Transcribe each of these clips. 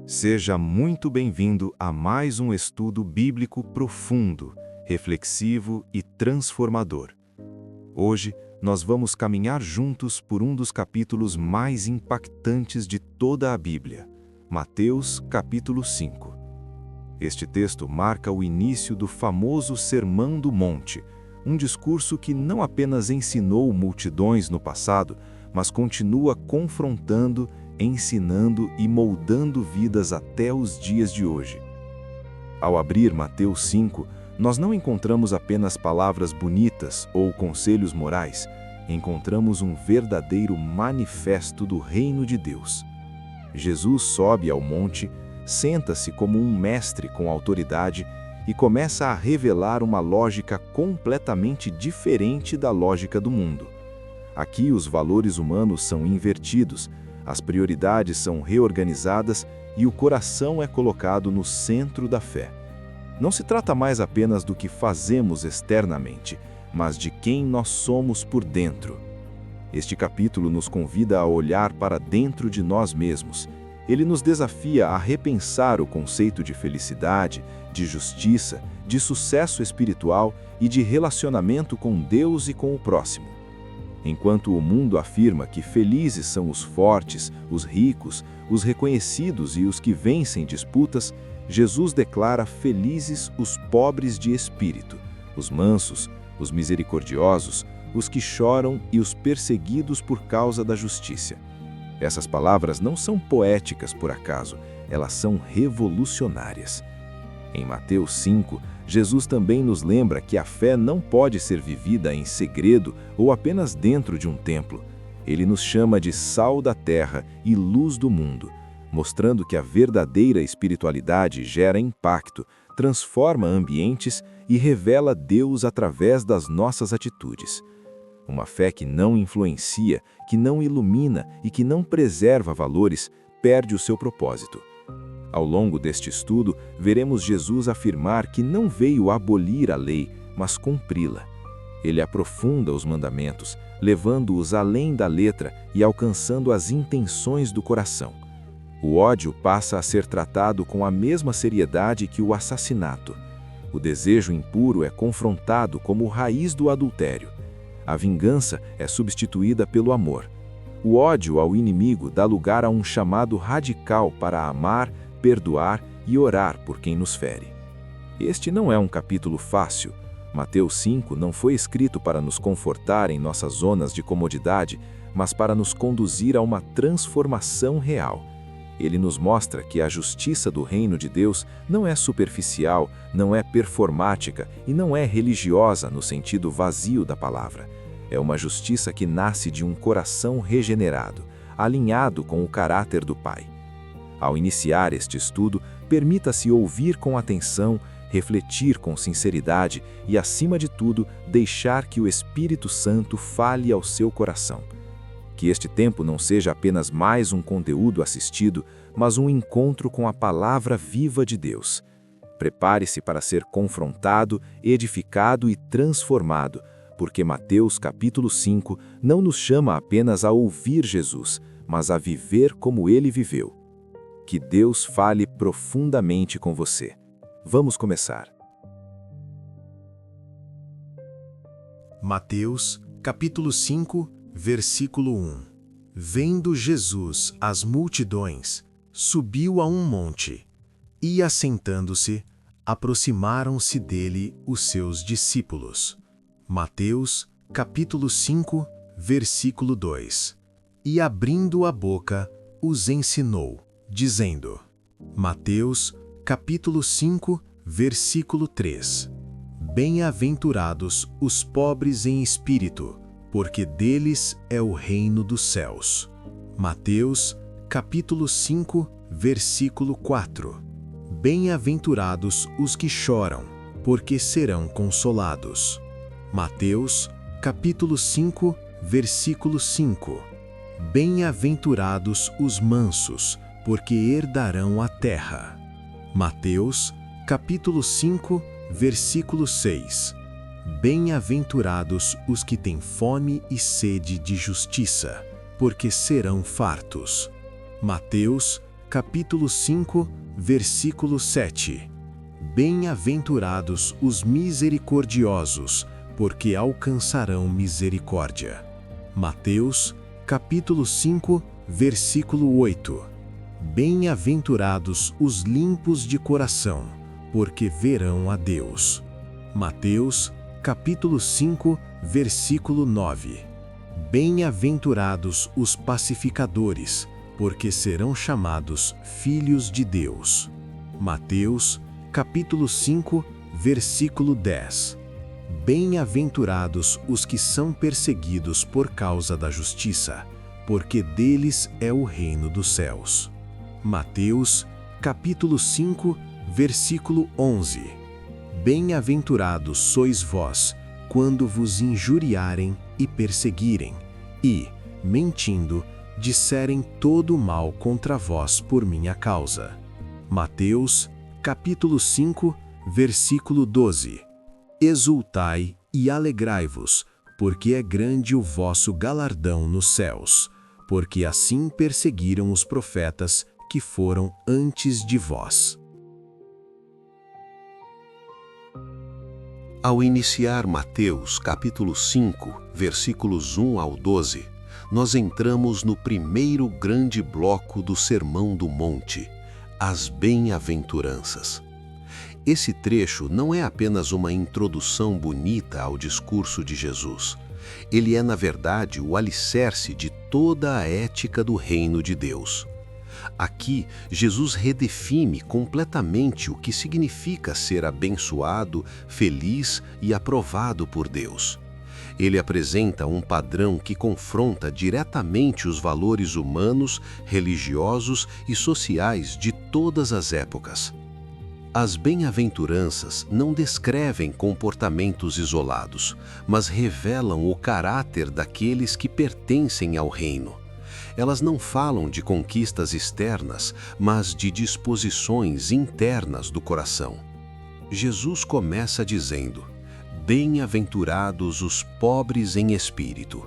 Seja muito bem-vindo a mais um estudo bíblico profundo, reflexivo e transformador. Hoje, nós vamos caminhar juntos por um dos capítulos mais impactantes de toda a Bíblia, Mateus, capítulo 5. Este texto marca o início do famoso Sermão do Monte, um discurso que não apenas ensinou multidões no passado, mas continua confrontando, ensinando e moldando vidas até os dias de hoje. Ao abrir Mateus 5, nós não encontramos apenas palavras bonitas ou conselhos morais, encontramos um verdadeiro manifesto do reino de Deus. Jesus sobe ao monte, senta-se como um mestre com autoridade e começa a revelar uma lógica completamente diferente da lógica do mundo. Aqui os valores humanos são invertidos, as prioridades são reorganizadas e o coração é colocado no centro da fé. Não se trata mais apenas do que fazemos externamente, mas de quem nós somos por dentro. Este capítulo nos convida a olhar para dentro de nós mesmos. Ele nos desafia a repensar o conceito de felicidade, de justiça, de sucesso espiritual e de relacionamento com Deus e com o próximo. Enquanto o mundo afirma que felizes são os fortes, os ricos, os reconhecidos e os que vencem disputas, Jesus declara felizes os pobres de espírito, os mansos, os misericordiosos, os que choram e os perseguidos por causa da justiça. Essas palavras não são poéticas por acaso, elas são revolucionárias. Em Mateus 5, Jesus também nos lembra que a fé não pode ser vivida em segredo ou apenas dentro de um templo. Ele nos chama de sal da terra e luz do mundo, mostrando que a verdadeira espiritualidade gera impacto, transforma ambientes e revela Deus através das nossas atitudes. Uma fé que não influencia, que não ilumina e que não preserva valores, perde o seu propósito. Ao longo deste estudo, veremos Jesus afirmar que não veio abolir a lei, mas cumpri-la. Ele aprofunda os mandamentos, levando-os além da letra e alcançando as intenções do coração. O ódio passa a ser tratado com a mesma seriedade que o assassinato. O desejo impuro é confrontado como raiz do adultério. A vingança é substituída pelo amor. O ódio ao inimigo dá lugar a um chamado radical para amar, perdoar e orar por quem nos fere. Este não é um capítulo fácil. Mateus 5 não foi escrito para nos confortar em nossas zonas de comodidade, mas para nos conduzir a uma transformação real. Ele nos mostra que a justiça do reino de Deus não é superficial, não é performática e não é religiosa no sentido vazio da palavra. É uma justiça que nasce de um coração regenerado, alinhado com o caráter do Pai. Ao iniciar este estudo, permita-se ouvir com atenção, refletir com sinceridade e, acima de tudo, deixar que o Espírito Santo fale ao seu coração. Que este tempo não seja apenas mais um conteúdo assistido, mas um encontro com a palavra viva de Deus. Prepare-se para ser confrontado, edificado e transformado, porque Mateus capítulo 5 não nos chama apenas a ouvir Jesus, mas a viver como ele viveu. Que Deus fale profundamente com você. Vamos começar. Mateus, capítulo 5, versículo 1. Vendo Jesus as multidões, subiu a um monte, e assentando-se, aproximaram-se dele os seus discípulos. Mateus, capítulo 5, versículo 2. E abrindo a boca, os ensinou, dizendo. Mateus, capítulo 5, versículo 3. Bem-aventurados os pobres em espírito, porque deles é o reino dos céus. Mateus, capítulo 5, versículo 4. Bem-aventurados os que choram, porque serão consolados. Mateus, capítulo 5, versículo 5. Bem-aventurados os mansos, porque herdarão a terra. Mateus, capítulo 5, versículo 6. Bem-aventurados os que têm fome e sede de justiça, porque serão fartos. Mateus, capítulo 5, versículo 7. Bem-aventurados os misericordiosos, porque alcançarão misericórdia. Mateus, capítulo 5, versículo 8. Bem-aventurados os limpos de coração, porque verão a Deus. Mateus, capítulo 5, versículo 9. Bem-aventurados os pacificadores, porque serão chamados filhos de Deus. Mateus, capítulo 5, versículo 10. Bem-aventurados os que são perseguidos por causa da justiça, porque deles é o reino dos céus. Mateus, capítulo 5, versículo 11. Bem-aventurados sois vós, quando vos injuriarem e perseguirem, e, mentindo, disserem todo o mal contra vós por minha causa. Mateus, capítulo 5, versículo 12. Exultai e alegrai-vos, porque é grande o vosso galardão nos céus, porque assim perseguiram os profetas que foram antes de vós. Ao iniciar Mateus, capítulo 5, versículos 1 ao 12, nós entramos no primeiro grande bloco do Sermão do Monte, as bem-aventuranças. Esse trecho não é apenas uma introdução bonita ao discurso de Jesus. Ele é, na verdade, o alicerce de toda a ética do reino de Deus. Aqui, Jesus redefine completamente o que significa ser abençoado, feliz e aprovado por Deus. Ele apresenta um padrão que confronta diretamente os valores humanos, religiosos e sociais de todas as épocas. As bem-aventuranças não descrevem comportamentos isolados, mas revelam o caráter daqueles que pertencem ao reino. Elas não falam de conquistas externas, mas de disposições internas do coração. Jesus começa dizendo: bem-aventurados os pobres em espírito.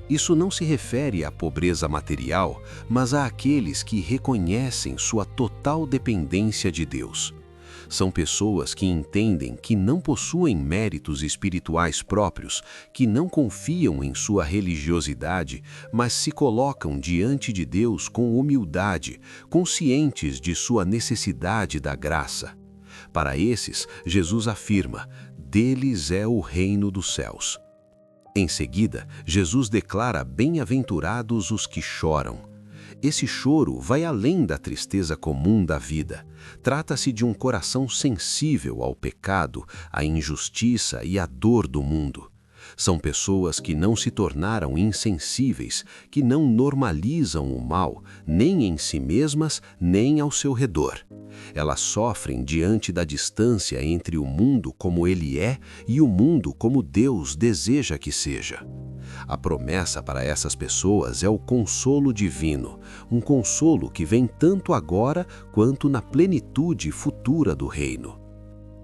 Isso não se refere à pobreza material, mas àqueles que reconhecem sua total dependência de Deus. São pessoas que entendem que não possuem méritos espirituais próprios, que não confiam em sua religiosidade, mas se colocam diante de Deus com humildade, conscientes de sua necessidade da graça. Para esses, Jesus afirma: deles é o reino dos céus. Em seguida, Jesus declara bem-aventurados os que choram. Esse choro vai além da tristeza comum da vida. Trata-se de um coração sensível ao pecado, à injustiça e à dor do mundo. São pessoas que não se tornaram insensíveis, que não normalizam o mal, nem em si mesmas, nem ao seu redor. Elas sofrem diante da distância entre o mundo como ele é e o mundo como Deus deseja que seja. A promessa para essas pessoas é o consolo divino, um consolo que vem tanto agora quanto na plenitude futura do reino.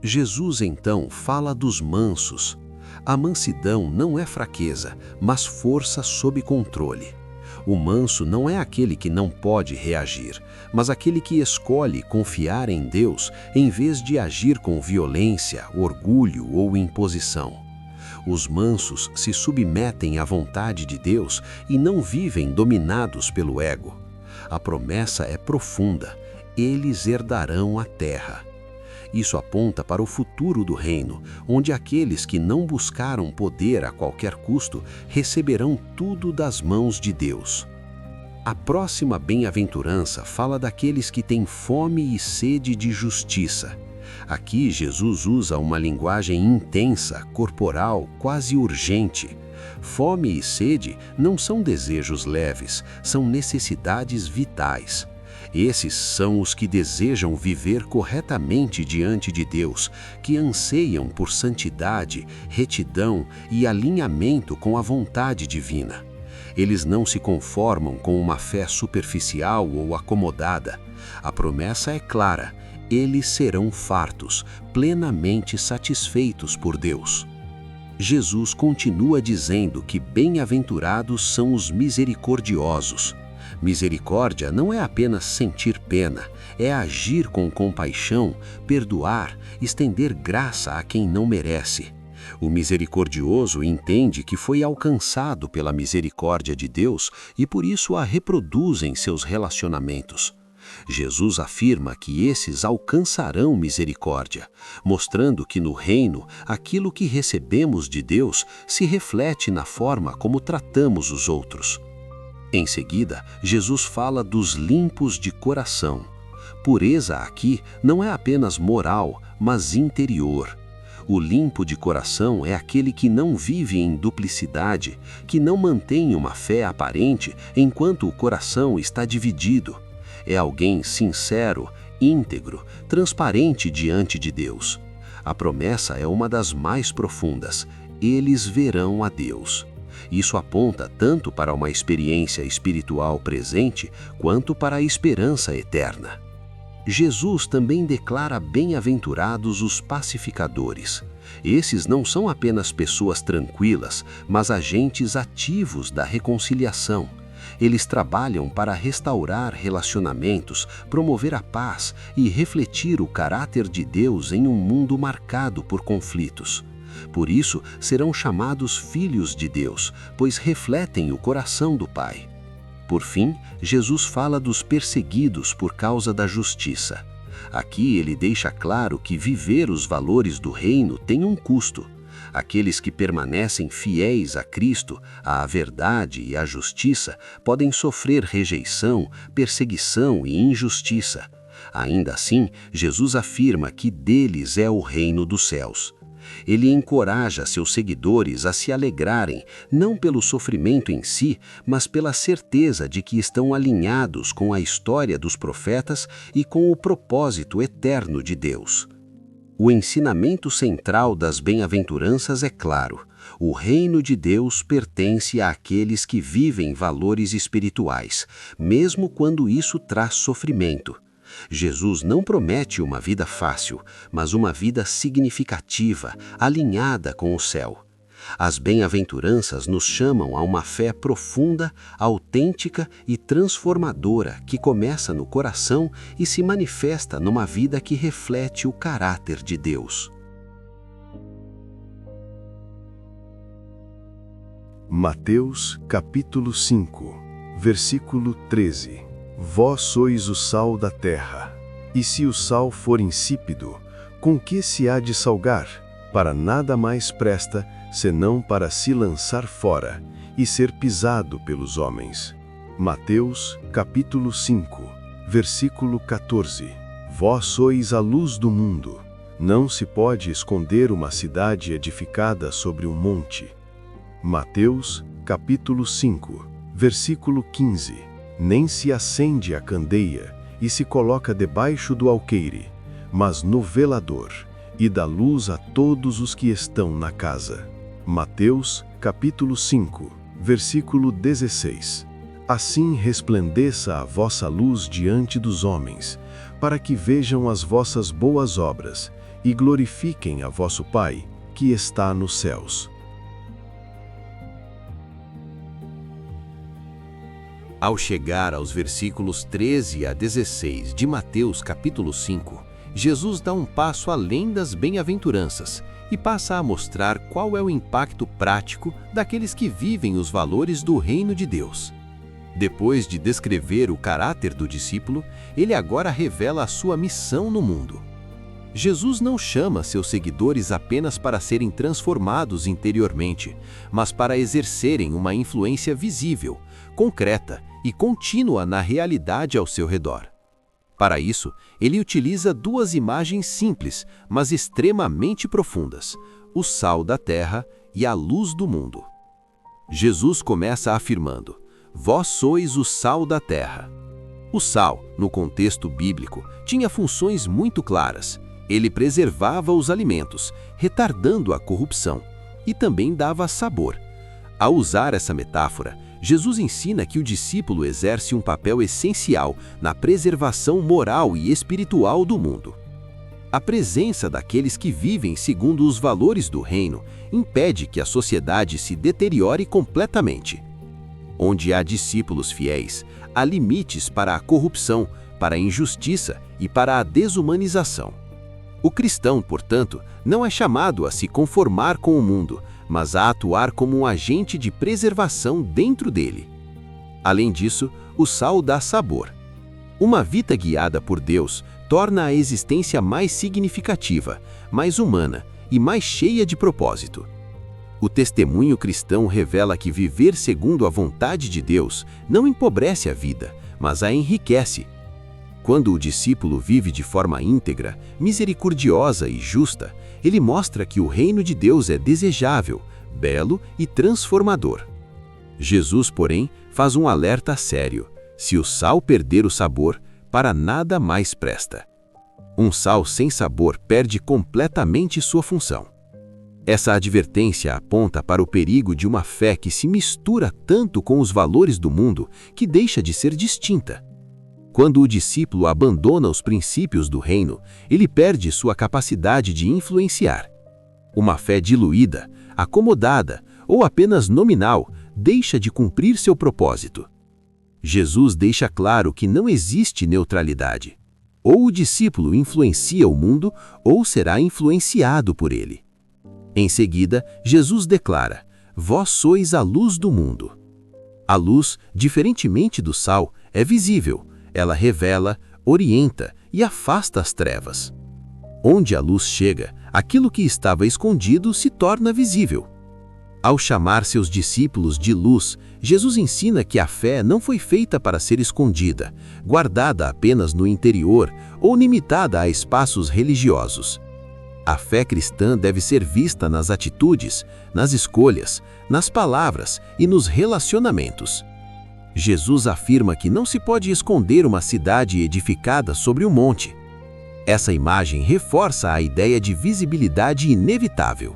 Jesus então fala dos mansos. A mansidão não é fraqueza, mas força sob controle. O manso não é aquele que não pode reagir, mas aquele que escolhe confiar em Deus em vez de agir com violência, orgulho ou imposição. Os mansos se submetem à vontade de Deus e não vivem dominados pelo ego. A promessa é profunda: eles herdarão a terra. Isso aponta para o futuro do reino, onde aqueles que não buscaram poder a qualquer custo receberão tudo das mãos de Deus. A próxima bem-aventurança fala daqueles que têm fome e sede de justiça. Aqui Jesus usa uma linguagem intensa, corporal, quase urgente. Fome e sede não são desejos leves, são necessidades vitais. Esses são os que desejam viver corretamente diante de Deus, que anseiam por santidade, retidão e alinhamento com a vontade divina. Eles não se conformam com uma fé superficial ou acomodada. A promessa é clara: eles serão fartos, plenamente satisfeitos por Deus. Jesus continua dizendo que bem-aventurados são os misericordiosos. Misericórdia não é apenas sentir pena, é agir com compaixão, perdoar, estender graça a quem não merece. O misericordioso entende que foi alcançado pela misericórdia de Deus e por isso a reproduz em seus relacionamentos. Jesus afirma que esses alcançarão misericórdia, mostrando que no reino aquilo que recebemos de Deus se reflete na forma como tratamos os outros. Em seguida, Jesus fala dos limpos de coração. Pureza aqui não é apenas moral, mas interior. O limpo de coração é aquele que não vive em duplicidade, que não mantém uma fé aparente enquanto o coração está dividido. É alguém sincero, íntegro, transparente diante de Deus. A promessa é uma das mais profundas: eles verão a Deus. Isso aponta tanto para uma experiência espiritual presente, quanto para a esperança eterna. Jesus também declara bem-aventurados os pacificadores. Esses não são apenas pessoas tranquilas, mas agentes ativos da reconciliação. Eles trabalham para restaurar relacionamentos, promover a paz e refletir o caráter de Deus em um mundo marcado por conflitos. Por isso, serão chamados filhos de Deus, pois refletem o coração do Pai. Por fim, Jesus fala dos perseguidos por causa da justiça. Aqui ele deixa claro que viver os valores do reino tem um custo. Aqueles que permanecem fiéis a Cristo, à verdade e à justiça, podem sofrer rejeição, perseguição e injustiça. Ainda assim, Jesus afirma que deles é o reino dos céus. Ele encoraja seus seguidores a se alegrarem, não pelo sofrimento em si, mas pela certeza de que estão alinhados com a história dos profetas e com o propósito eterno de Deus. O ensinamento central das bem-aventuranças é claro: o reino de Deus pertence àqueles que vivem valores espirituais, mesmo quando isso traz sofrimento. Jesus não promete uma vida fácil, mas uma vida significativa, alinhada com o céu. As bem-aventuranças nos chamam a uma fé profunda, autêntica e transformadora que começa no coração e se manifesta numa vida que reflete o caráter de Deus. Mateus, capítulo 5, versículo 13. Vós sois o sal da terra. E se o sal for insípido, com que se há de salgar? Para nada mais presta, senão para se lançar fora e ser pisado pelos homens. Mateus, capítulo 5, versículo 14. Vós sois a luz do mundo. Não se pode esconder uma cidade edificada sobre um monte. Mateus, capítulo 5, versículo 15. Nem se acende a candeia e se coloca debaixo do alqueire, mas no velador, e dá luz a todos os que estão na casa. Mateus, capítulo 5, versículo 16. Assim resplandeça a vossa luz diante dos homens, para que vejam as vossas boas obras e glorifiquem a vosso Pai, que está nos céus. Ao chegar aos versículos 13 a 16 de Mateus capítulo 5, Jesus dá um passo além das bem-aventuranças e passa a mostrar qual é o impacto prático daqueles que vivem os valores do reino de Deus. Depois de descrever o caráter do discípulo, ele agora revela a sua missão no mundo. Jesus não chama seus seguidores apenas para serem transformados interiormente, mas para exercerem uma influência visível, concreta e contínua na realidade ao seu redor. Para isso, ele utiliza duas imagens simples, mas extremamente profundas: o sal da terra e a luz do mundo. Jesus começa afirmando: vós sois o sal da terra. O sal, no contexto bíblico, tinha funções muito claras. Ele preservava os alimentos, retardando a corrupção, e também dava sabor. Ao usar essa metáfora, Jesus ensina que o discípulo exerce um papel essencial na preservação moral e espiritual do mundo. A presença daqueles que vivem segundo os valores do reino impede que a sociedade se deteriore completamente. Onde há discípulos fiéis, há limites para a corrupção, para a injustiça e para a desumanização. O cristão, portanto, não é chamado a se conformar com o mundo, mas a atuar como um agente de preservação dentro dele. Além disso, o sal dá sabor. Uma vida guiada por Deus torna a existência mais significativa, mais humana e mais cheia de propósito. O testemunho cristão revela que viver segundo a vontade de Deus não empobrece a vida, mas a enriquece. Quando o discípulo vive de forma íntegra, misericordiosa e justa, ele mostra que o reino de Deus é desejável, belo e transformador. Jesus, porém, faz um alerta sério: se o sal perder o sabor, para nada mais presta. Um sal sem sabor perde completamente sua função. Essa advertência aponta para o perigo de uma fé que se mistura tanto com os valores do mundo que deixa de ser distinta. Quando o discípulo abandona os princípios do reino, ele perde sua capacidade de influenciar. Uma fé diluída, acomodada ou apenas nominal deixa de cumprir seu propósito. Jesus deixa claro que não existe neutralidade. Ou o discípulo influencia o mundo, ou será influenciado por ele. Em seguida, Jesus declara: vós sois a luz do mundo. A luz, diferentemente do sal, é visível. Ela revela, orienta e afasta as trevas. Onde a luz chega, aquilo que estava escondido se torna visível. Ao chamar seus discípulos de luz, Jesus ensina que a fé não foi feita para ser escondida, guardada apenas no interior ou limitada a espaços religiosos. A fé cristã deve ser vista nas atitudes, nas escolhas, nas palavras e nos relacionamentos. Jesus afirma que não se pode esconder uma cidade edificada sobre um monte. Essa imagem reforça a ideia de visibilidade inevitável.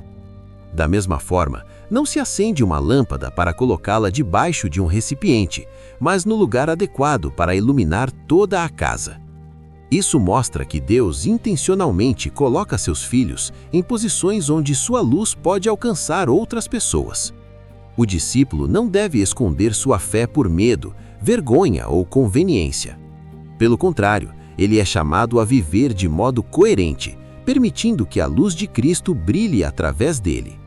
Da mesma forma, não se acende uma lâmpada para colocá-la debaixo de um recipiente, mas no lugar adequado para iluminar toda a casa. Isso mostra que Deus intencionalmente coloca seus filhos em posições onde sua luz pode alcançar outras pessoas. O discípulo não deve esconder sua fé por medo, vergonha ou conveniência. Pelo contrário, ele é chamado a viver de modo coerente, permitindo que a luz de Cristo brilhe através dele.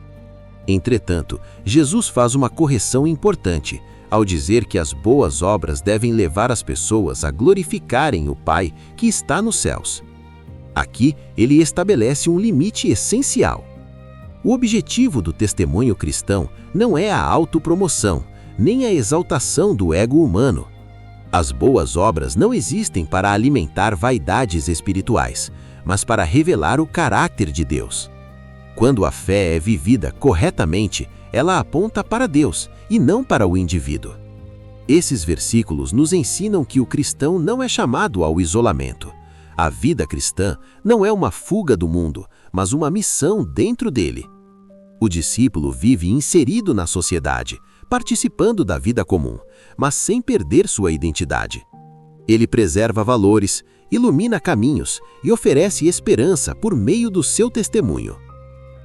Entretanto, Jesus faz uma correção importante ao dizer que as boas obras devem levar as pessoas a glorificarem o Pai que está nos céus. Aqui, ele estabelece um limite essencial. O objetivo do testemunho cristão não é a autopromoção, nem a exaltação do ego humano. As boas obras não existem para alimentar vaidades espirituais, mas para revelar o caráter de Deus. Quando a fé é vivida corretamente, ela aponta para Deus e não para o indivíduo. Esses versículos nos ensinam que o cristão não é chamado ao isolamento. A vida cristã não é uma fuga do mundo, mas uma missão dentro dele. O discípulo vive inserido na sociedade, participando da vida comum, mas sem perder sua identidade. Ele preserva valores, ilumina caminhos e oferece esperança por meio do seu testemunho.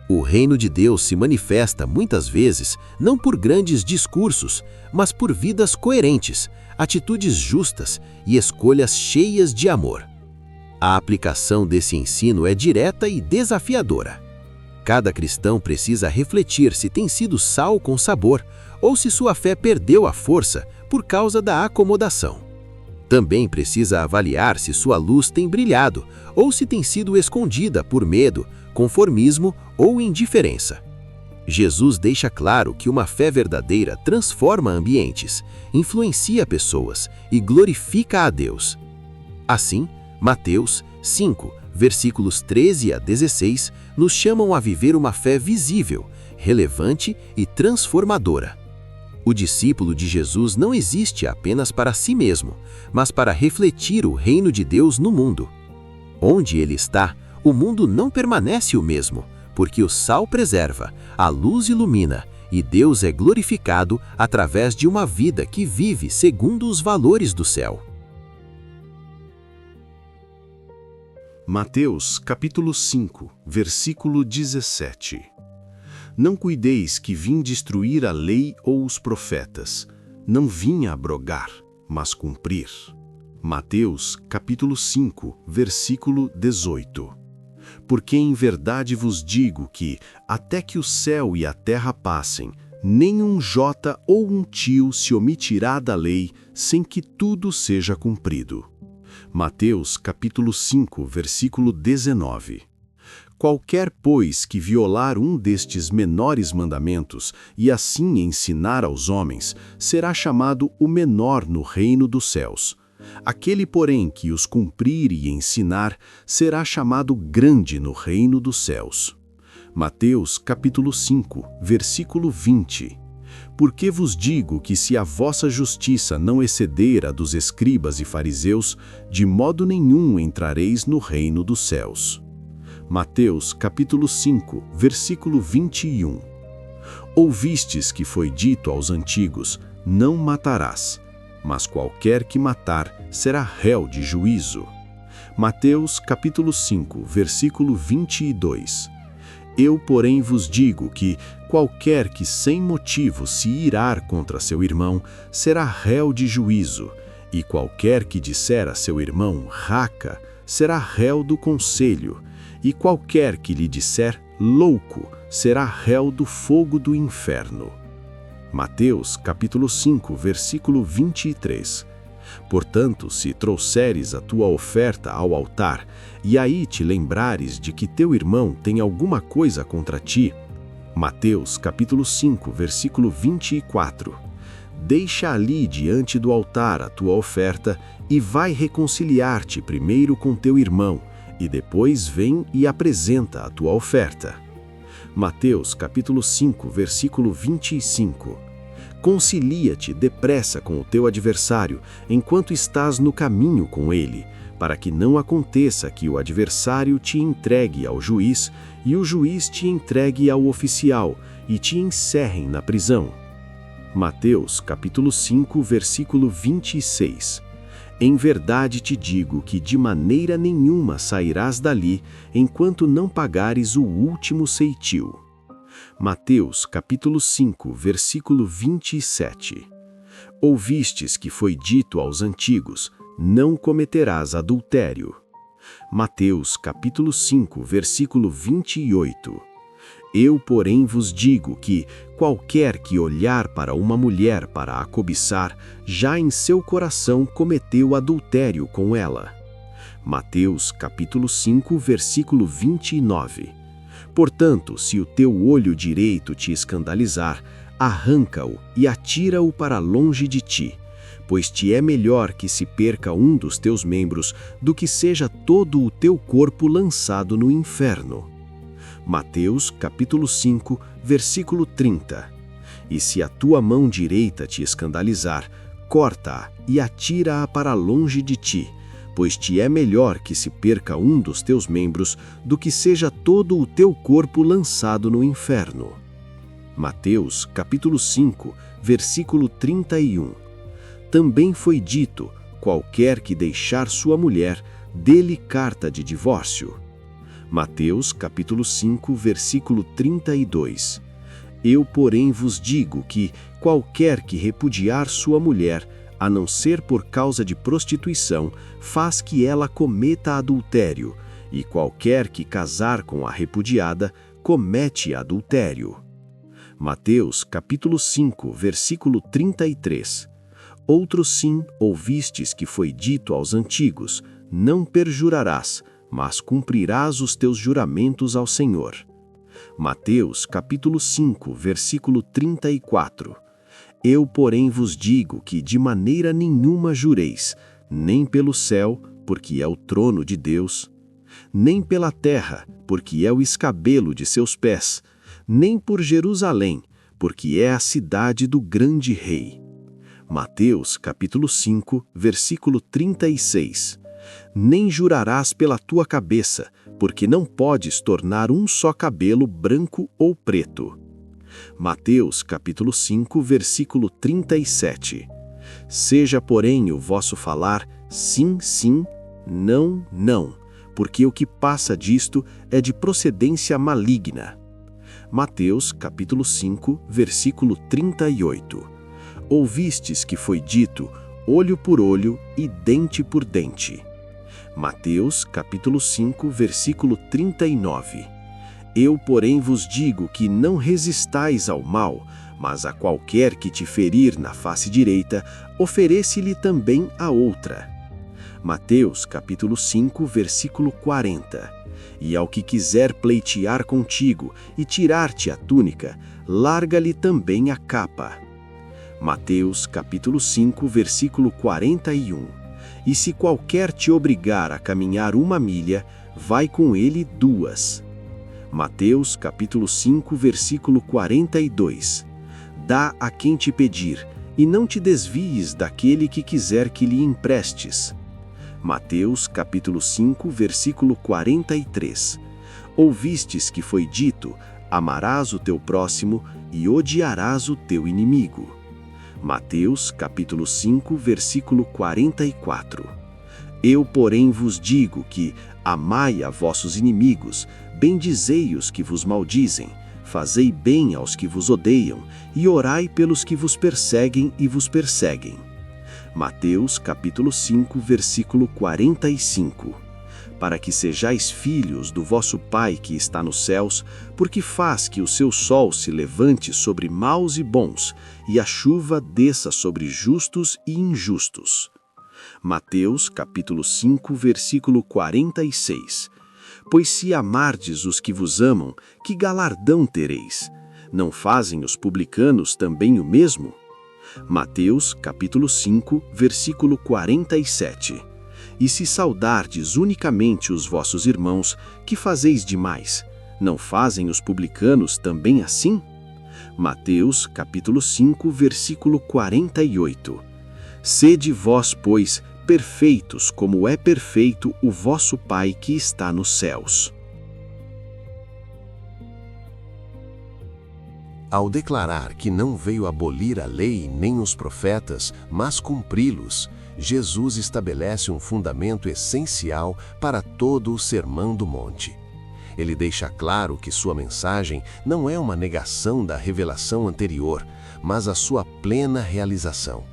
O reino de Deus se manifesta muitas vezes não por grandes discursos, mas por vidas coerentes, atitudes justas e escolhas cheias de amor. A aplicação desse ensino é direta e desafiadora. Cada cristão precisa refletir se tem sido sal com sabor ou se sua fé perdeu a força por causa da acomodação. Também precisa avaliar se sua luz tem brilhado ou se tem sido escondida por medo, conformismo ou indiferença. Jesus deixa claro que uma fé verdadeira transforma ambientes, influencia pessoas e glorifica a Deus. Assim, Mateus 5, versículos 13 a 16, nos chamam a viver uma fé visível, relevante e transformadora. O discípulo de Jesus não existe apenas para si mesmo, mas para refletir o reino de Deus no mundo. Onde ele está, o mundo não permanece o mesmo, porque o sal preserva, a luz ilumina e Deus é glorificado através de uma vida que vive segundo os valores do céu. Mateus, capítulo 5, versículo 17. Não cuideis que vim destruir a lei ou os profetas. Não vim abrogar, mas cumprir. Mateus, capítulo 5, versículo 18. Porque em verdade vos digo que, até que o céu e a terra passem, nem um jota ou um tio se omitirá da lei, sem que tudo seja cumprido. Mateus, capítulo 5, versículo 19. Qualquer, pois, que violar um destes menores mandamentos e assim ensinar aos homens, será chamado o menor no reino dos céus. Aquele, porém, que os cumprir e ensinar, será chamado grande no reino dos céus. Mateus, capítulo 5, versículo 20. Porque vos digo que se a vossa justiça não exceder a dos escribas e fariseus, de modo nenhum entrareis no reino dos céus. Mateus, capítulo 5, versículo 21. Ouvistes que foi dito aos antigos, não matarás, mas qualquer que matar será réu de juízo. Mateus, capítulo 5, versículo 22. Eu, porém, vos digo que qualquer que sem motivo se irar contra seu irmão será réu de juízo, e qualquer que disser a seu irmão raca será réu do conselho, e qualquer que lhe disser louco será réu do fogo do inferno. Mateus, capítulo 5, versículo 23. Portanto, se trouxeres a tua oferta ao altar, e aí te lembrares de que teu irmão tem alguma coisa contra ti, Mateus, capítulo 5, versículo 24. Deixa ali diante do altar a tua oferta e vai reconciliar-te primeiro com teu irmão, e depois vem e apresenta a tua oferta. Mateus, capítulo 5, versículo 25. Concilia-te depressa com o teu adversário, enquanto estás no caminho com ele, para que não aconteça que o adversário te entregue ao juiz, e o juiz te entregue ao oficial, e te encerrem na prisão. Mateus, capítulo 5, versículo 26. Em verdade te digo que de maneira nenhuma sairás dali, enquanto não pagares o último ceitil. Mateus, capítulo 5, versículo 27. Ouvistes que foi dito aos antigos, não cometerás adultério. Mateus, capítulo 5, versículo 28. Eu, porém, vos digo que qualquer que olhar para uma mulher para a cobiçar, já em seu coração cometeu adultério com ela. Mateus, capítulo 5, versículo 29. Portanto, se o teu olho direito te escandalizar, arranca-o e atira-o para longe de ti, pois te é melhor que se perca um dos teus membros do que seja todo o teu corpo lançado no inferno. Mateus, capítulo 5, versículo 30. E se a tua mão direita te escandalizar, corta-a e atira-a para longe de ti, pois te é melhor que se perca um dos teus membros do que seja todo o teu corpo lançado no inferno. Mateus, capítulo 5, versículo 31. Também foi dito, qualquer que deixar sua mulher, dê-lhe carta de divórcio. Mateus, capítulo 5, versículo 32. Eu, porém, vos digo que qualquer que repudiar sua mulher, a não ser por causa de prostituição, faz que ela cometa adultério, e qualquer que casar com a repudiada, comete adultério. Mateus, capítulo 5, versículo 33. Outro sim ouvistes que foi dito aos antigos, não perjurarás, mas cumprirás os teus juramentos ao Senhor. Mateus, capítulo 5, versículo 34. Eu, porém, vos digo que de maneira nenhuma jureis, nem pelo céu, porque é o trono de Deus, nem pela terra, porque é o escabelo de seus pés, nem por Jerusalém, porque é a cidade do grande rei. Mateus, capítulo 5, versículo 36. Nem jurarás pela tua cabeça, porque não podes tornar um só cabelo branco ou preto. Mateus, capítulo 5, versículo 37. Seja, porém, o vosso falar sim, sim, não, não, porque o que passa disto é de procedência maligna. Mateus, capítulo 5, versículo 38. Ouvistes que foi dito, olho por olho e dente por dente. Mateus, capítulo 5, versículo 39. Eu, porém, vos digo que não resistais ao mal, mas a qualquer que te ferir na face direita, oferece-lhe também a outra. Mateus, capítulo 5, versículo 40. E ao que quiser pleitear contigo e tirar-te a túnica, larga-lhe também a capa. Mateus, capítulo 5, versículo 41. E se qualquer te obrigar a caminhar 1 milha, vai com ele 2. Mateus, capítulo 5, versículo 42. Dá a quem te pedir, e não te desvies daquele que quiser que lhe emprestes. Mateus, capítulo 5, versículo 43. Ouvistes que foi dito, amarás o teu próximo e odiarás o teu inimigo. Mateus, capítulo 5, versículo 44. Eu, porém, vos digo que amai a vossos inimigos, bendizei os que vos maldizem, fazei bem aos que vos odeiam, e orai pelos que vos perseguem e vos perseguem. Mateus, capítulo 5, versículo 45. Para que sejais filhos do vosso Pai que está nos céus, porque faz que o seu sol se levante sobre maus e bons, e a chuva desça sobre justos e injustos. Mateus, capítulo 5, versículo 46. Pois se amardes os que vos amam, que galardão tereis? Não fazem os publicanos também o mesmo? Mateus, capítulo 5, versículo 47. E se saudardes unicamente os vossos irmãos, que fazeis demais? Não fazem os publicanos também assim? Mateus, capítulo 5, versículo 48. Sede vós, pois, perfeitos, como é perfeito o vosso Pai que está nos céus. Ao declarar que não veio abolir a lei nem os profetas, mas cumpri-los, Jesus estabelece um fundamento essencial para todo o Sermão do Monte. Ele deixa claro que sua mensagem não é uma negação da revelação anterior, mas a sua plena realização.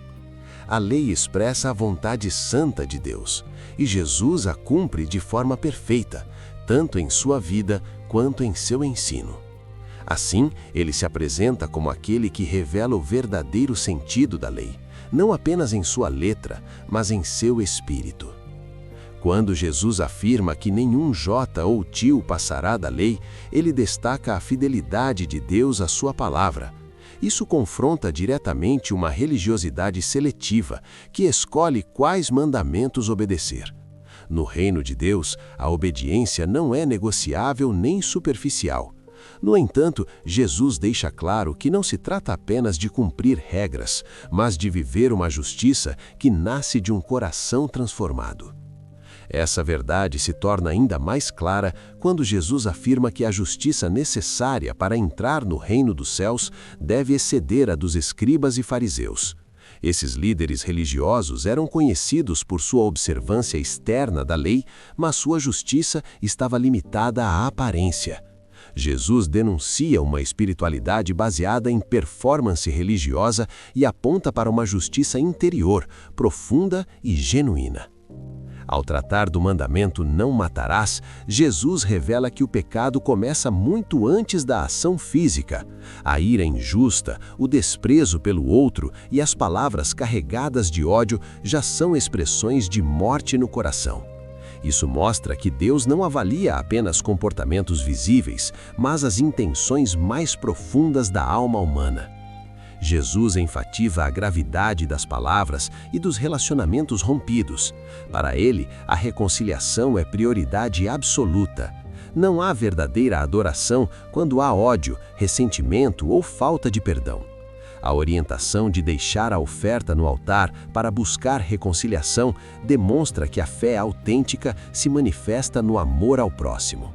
A lei expressa a vontade santa de Deus, e Jesus a cumpre de forma perfeita, tanto em sua vida quanto em seu ensino. Assim, ele se apresenta como aquele que revela o verdadeiro sentido da lei, não apenas em sua letra, mas em seu espírito. Quando Jesus afirma que nenhum jota ou tio passará da lei, ele destaca a fidelidade de Deus à sua palavra. Isso confronta diretamente uma religiosidade seletiva, que escolhe quais mandamentos obedecer. No reino de Deus, a obediência não é negociável nem superficial. No entanto, Jesus deixa claro que não se trata apenas de cumprir regras, mas de viver uma justiça que nasce de um coração transformado. Essa verdade se torna ainda mais clara quando Jesus afirma que a justiça necessária para entrar no reino dos céus deve exceder a dos escribas e fariseus. Esses líderes religiosos eram conhecidos por sua observância externa da lei, mas sua justiça estava limitada à aparência. Jesus denuncia uma espiritualidade baseada em performance religiosa e aponta para uma justiça interior, profunda e genuína. Ao tratar do mandamento "não matarás", Jesus revela que o pecado começa muito antes da ação física. A ira injusta, o desprezo pelo outro e as palavras carregadas de ódio já são expressões de morte no coração. Isso mostra que Deus não avalia apenas comportamentos visíveis, mas as intenções mais profundas da alma humana. Jesus enfatiza a gravidade das palavras e dos relacionamentos rompidos. Para ele, a reconciliação é prioridade absoluta. Não há verdadeira adoração quando há ódio, ressentimento ou falta de perdão. A orientação de deixar a oferta no altar para buscar reconciliação demonstra que a fé autêntica se manifesta no amor ao próximo.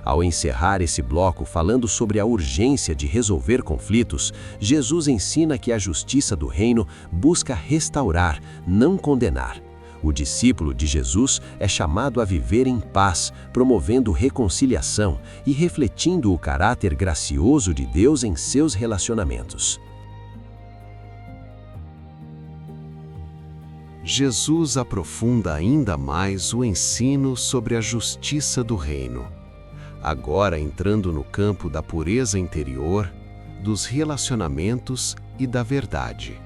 Ao encerrar esse bloco falando sobre a urgência de resolver conflitos, Jesus ensina que a justiça do reino busca restaurar, não condenar. O discípulo de Jesus é chamado a viver em paz, promovendo reconciliação e refletindo o caráter gracioso de Deus em seus relacionamentos. Jesus aprofunda ainda mais o ensino sobre a justiça do reino, agora entrando no campo da pureza interior, dos relacionamentos e da verdade.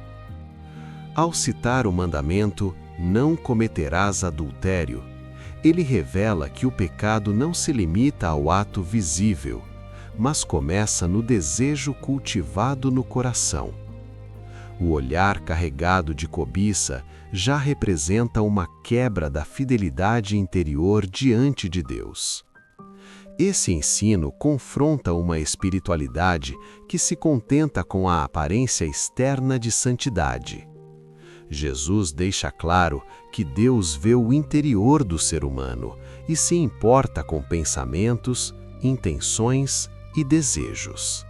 Ao citar o mandamento "não cometerás adultério", ele revela que o pecado não se limita ao ato visível, mas começa no desejo cultivado no coração. O olhar carregado de cobiça já representa uma quebra da fidelidade interior diante de Deus. Esse ensino confronta uma espiritualidade que se contenta com a aparência externa de santidade. Jesus deixa claro que Deus vê o interior do ser humano e se importa com pensamentos, intenções e desejos.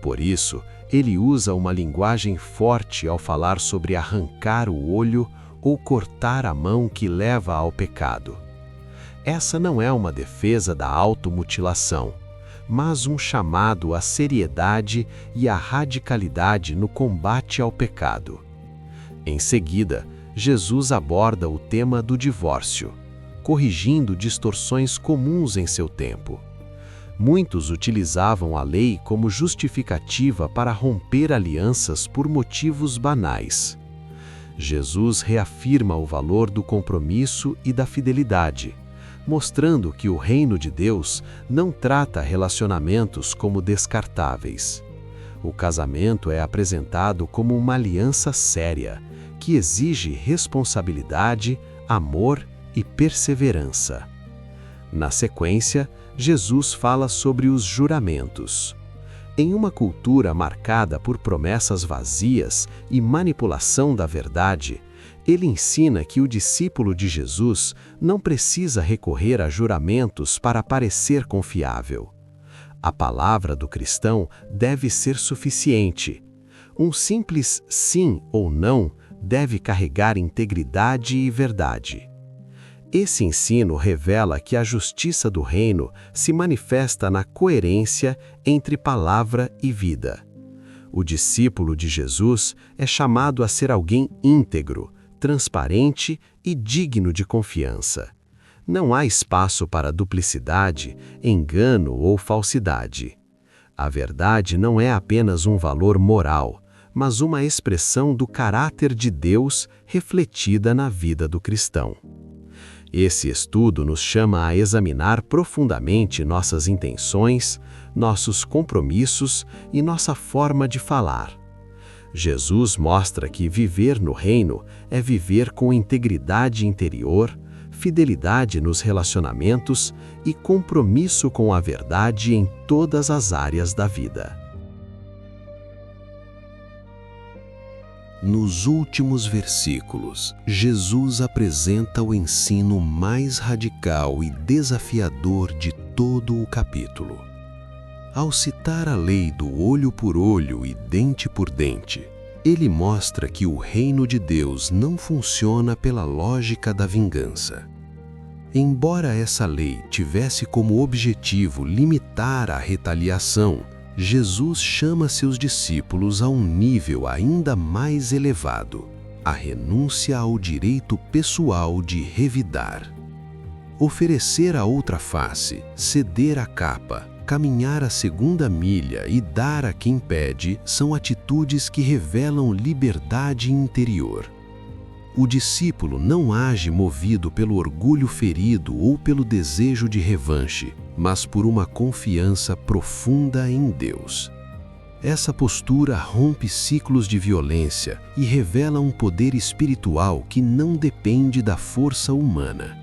Por isso, ele usa uma linguagem forte ao falar sobre arrancar o olho ou cortar a mão que leva ao pecado. Essa não é uma defesa da automutilação, mas um chamado à seriedade e à radicalidade no combate ao pecado. Em seguida, Jesus aborda o tema do divórcio, corrigindo distorções comuns em seu tempo. Muitos utilizavam a lei como justificativa para romper alianças por motivos banais. Jesus reafirma o valor do compromisso e da fidelidade, mostrando que o reino de Deus não trata relacionamentos como descartáveis. O casamento é apresentado como uma aliança séria, que exige responsabilidade, amor e perseverança. Na sequência, Jesus fala sobre os juramentos. Em uma cultura marcada por promessas vazias e manipulação da verdade, ele ensina que o discípulo de Jesus não precisa recorrer a juramentos para parecer confiável. A palavra do cristão deve ser suficiente. Um simples sim ou não deve carregar integridade e verdade. Esse ensino revela que a justiça do reino se manifesta na coerência entre palavra e vida. O discípulo de Jesus é chamado a ser alguém íntegro, transparente e digno de confiança. Não há espaço para duplicidade, engano ou falsidade. A verdade não é apenas um valor moral, mas uma expressão do caráter de Deus refletida na vida do cristão. Esse estudo nos chama a examinar profundamente nossas intenções, nossos compromissos e nossa forma de falar. Jesus mostra que viver no reino é viver com integridade interior, fidelidade nos relacionamentos e compromisso com a verdade em todas as áreas da vida. Nos últimos versículos, Jesus apresenta o ensino mais radical e desafiador de todo o capítulo. Ao citar a lei do olho por olho e dente por dente, ele mostra que o reino de Deus não funciona pela lógica da vingança. Embora essa lei tivesse como objetivo limitar a retaliação, Jesus chama seus discípulos a um nível ainda mais elevado, a renúncia ao direito pessoal de revidar. Oferecer a outra face, ceder a capa, caminhar a segunda milha e dar a quem pede são atitudes que revelam liberdade interior. O discípulo não age movido pelo orgulho ferido ou pelo desejo de revanche, mas por uma confiança profunda em Deus. Essa postura rompe ciclos de violência e revela um poder espiritual que não depende da força humana.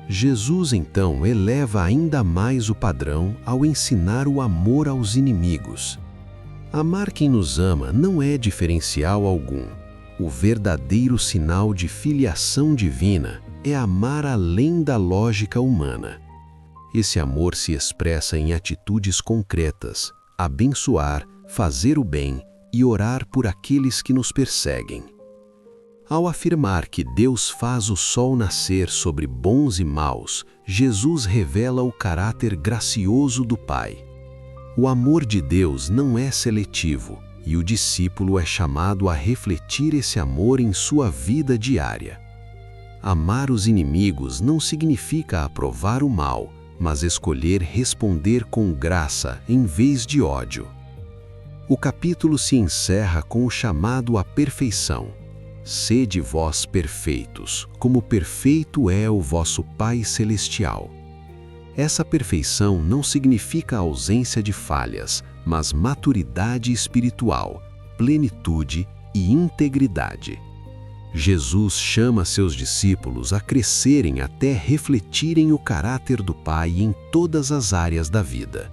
Jesus, então, eleva ainda mais o padrão ao ensinar o amor aos inimigos. Amar quem nos ama não é diferencial algum. O verdadeiro sinal de filiação divina é amar além da lógica humana. Esse amor se expressa em atitudes concretas, abençoar, fazer o bem e orar por aqueles que nos perseguem. Ao afirmar que Deus faz o sol nascer sobre bons e maus, Jesus revela o caráter gracioso do Pai. O amor de Deus não é seletivo, e o discípulo é chamado a refletir esse amor em sua vida diária. Amar os inimigos não significa aprovar o mal, mas escolher responder com graça em vez de ódio. O capítulo se encerra com o chamado à perfeição. Sede vós perfeitos, como perfeito é o vosso Pai Celestial. Essa perfeição não significa ausência de falhas, mas maturidade espiritual, plenitude e integridade. Jesus chama seus discípulos a crescerem até refletirem o caráter do Pai em todas as áreas da vida.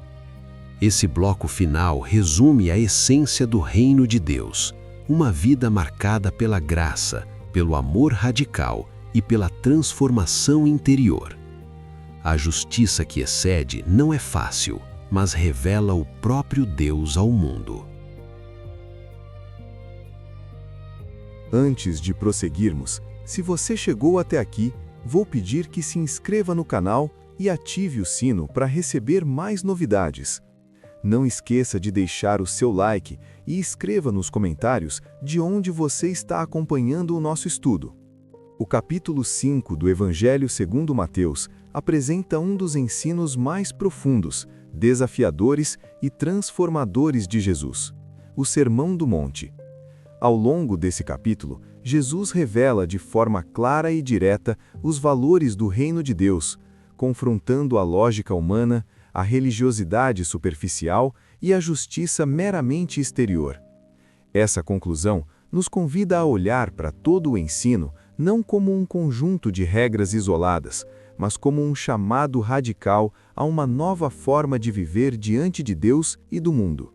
Esse bloco final resume a essência do reino de Deus, uma vida marcada pela graça, pelo amor radical e pela transformação interior. A justiça que excede não é fácil, mas revela o próprio Deus ao mundo. Antes de prosseguirmos, se você chegou até aqui, vou pedir que se inscreva no canal e ative o sino para receber mais novidades. Não esqueça de deixar o seu like e escreva nos comentários de onde você está acompanhando o nosso estudo. O capítulo 5 do Evangelho segundo Mateus apresenta um dos ensinos mais profundos, desafiadores e transformadores de Jesus, o Sermão do Monte. Ao longo desse capítulo, Jesus revela de forma clara e direta os valores do reino de Deus, confrontando a lógica humana, a religiosidade superficial e a justiça meramente exterior. Essa conclusão nos convida a olhar para todo o ensino não como um conjunto de regras isoladas, mas como um chamado radical a uma nova forma de viver diante de Deus e do mundo.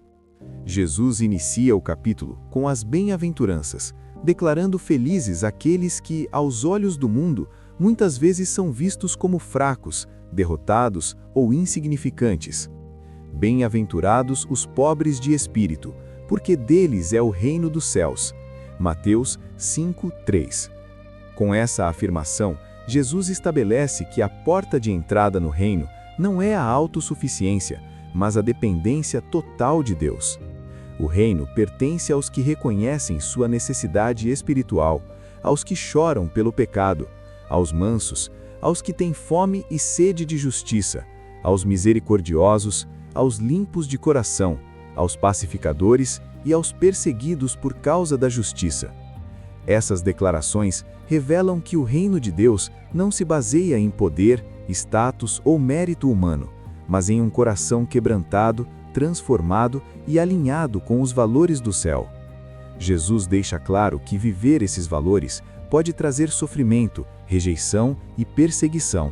Jesus inicia o capítulo com as bem-aventuranças, declarando felizes aqueles que, aos olhos do mundo, muitas vezes são vistos como fracos, derrotados ou insignificantes. Bem-aventurados os pobres de espírito, porque deles é o reino dos céus. Mateus 5:3. Com essa afirmação, Jesus estabelece que a porta de entrada no reino não é a autossuficiência, mas a dependência total de Deus. O reino pertence aos que reconhecem sua necessidade espiritual, aos que choram pelo pecado, aos mansos, aos que têm fome e sede de justiça, aos misericordiosos, aos limpos de coração, aos pacificadores e aos perseguidos por causa da justiça. Essas declarações revelam que o reino de Deus não se baseia em poder, status ou mérito humano, mas em um coração quebrantado, transformado e alinhado com os valores do céu. Jesus deixa claro que viver esses valores pode trazer sofrimento, rejeição e perseguição,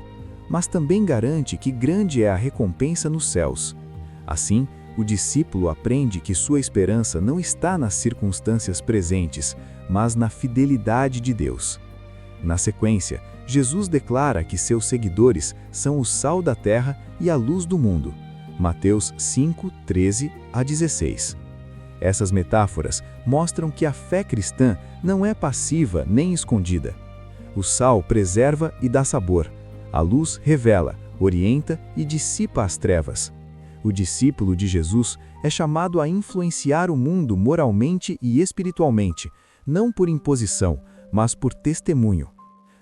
mas também garante que grande é a recompensa nos céus. Assim, o discípulo aprende que sua esperança não está nas circunstâncias presentes, mas na fidelidade de Deus. Na sequência, Jesus declara que seus seguidores são o sal da terra e a luz do mundo. Mateus 5:13-16. Essas metáforas mostram que a fé cristã não é passiva nem escondida. O sal preserva e dá sabor. A luz revela, orienta e dissipa as trevas. O discípulo de Jesus é chamado a influenciar o mundo moralmente e espiritualmente, não por imposição, mas por testemunho.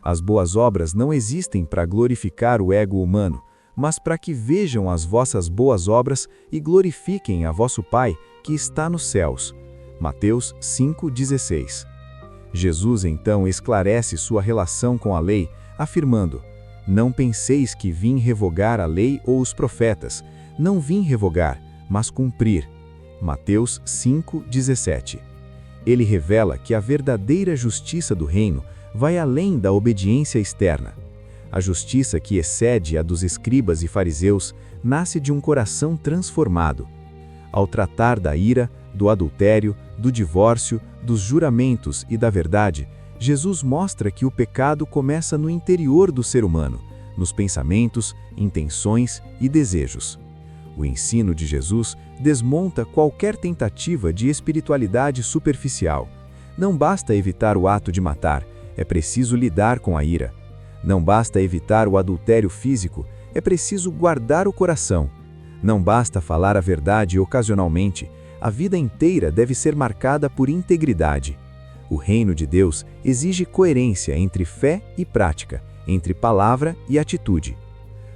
As boas obras não existem para glorificar o ego humano, mas para que vejam as vossas boas obras e glorifiquem a vosso Pai que está nos céus. Mateus 5:16. Jesus então esclarece sua relação com a lei, afirmando: Não penseis que vim revogar a lei ou os profetas. Não vim revogar, mas cumprir. Mateus 5:17. Ele revela que a verdadeira justiça do reino vai além da obediência externa. A justiça que excede a dos escribas e fariseus nasce de um coração transformado. Ao tratar da ira, do adultério, do divórcio, dos juramentos e da verdade, Jesus mostra que o pecado começa no interior do ser humano, nos pensamentos, intenções e desejos. O ensino de Jesus desmonta qualquer tentativa de espiritualidade superficial. Não basta evitar o ato de matar, é preciso lidar com a ira. Não basta evitar o adultério físico, é preciso guardar o coração. Não basta falar a verdade ocasionalmente, a vida inteira deve ser marcada por integridade. O reino de Deus exige coerência entre fé e prática, entre palavra e atitude.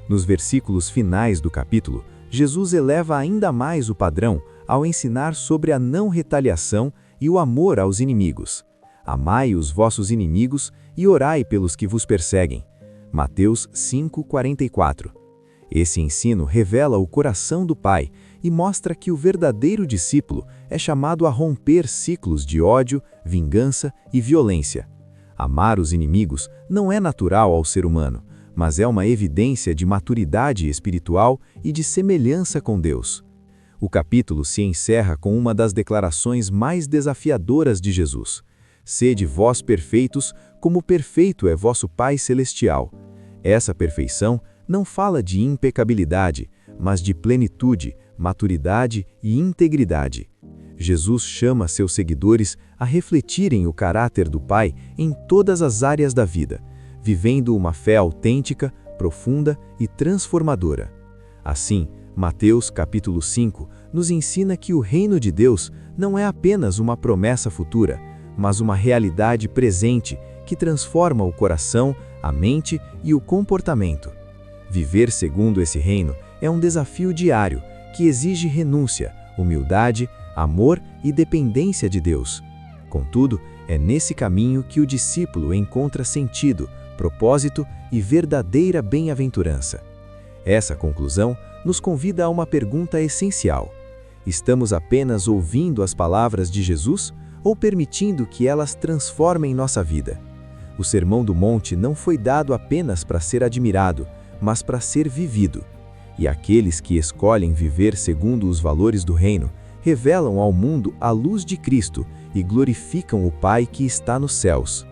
Nos versículos finais do capítulo, Jesus eleva ainda mais o padrão ao ensinar sobre a não retaliação e o amor aos inimigos. Amai os vossos inimigos e orai pelos que vos perseguem. Mateus 5:44. Esse ensino revela o coração do Pai e mostra que o verdadeiro discípulo é chamado a romper ciclos de ódio, vingança e violência. Amar os inimigos não é natural ao ser humano, mas é uma evidência de maturidade espiritual e de semelhança com Deus. O capítulo se encerra com uma das declarações mais desafiadoras de Jesus: Sede vós perfeitos, como perfeito é vosso Pai Celestial. Essa perfeição não fala de impecabilidade, mas de plenitude, maturidade e integridade. Jesus chama seus seguidores a refletirem o caráter do Pai em todas as áreas da vida, vivendo uma fé autêntica, profunda e transformadora. Assim, Mateus capítulo 5 nos ensina que o reino de Deus não é apenas uma promessa futura, mas uma realidade presente que transforma o coração, a mente e o comportamento. Viver segundo esse reino é um desafio diário que exige renúncia, humildade, amor e dependência de Deus. Contudo, é nesse caminho que o discípulo encontra sentido, propósito e verdadeira bem-aventurança. Essa conclusão nos convida a uma pergunta essencial: estamos apenas ouvindo as palavras de Jesus ou permitindo que elas transformem nossa vida? O Sermão do Monte não foi dado apenas para ser admirado, mas para ser vivido. E aqueles que escolhem viver segundo os valores do reino revelam ao mundo a luz de Cristo e glorificam o Pai que está nos céus.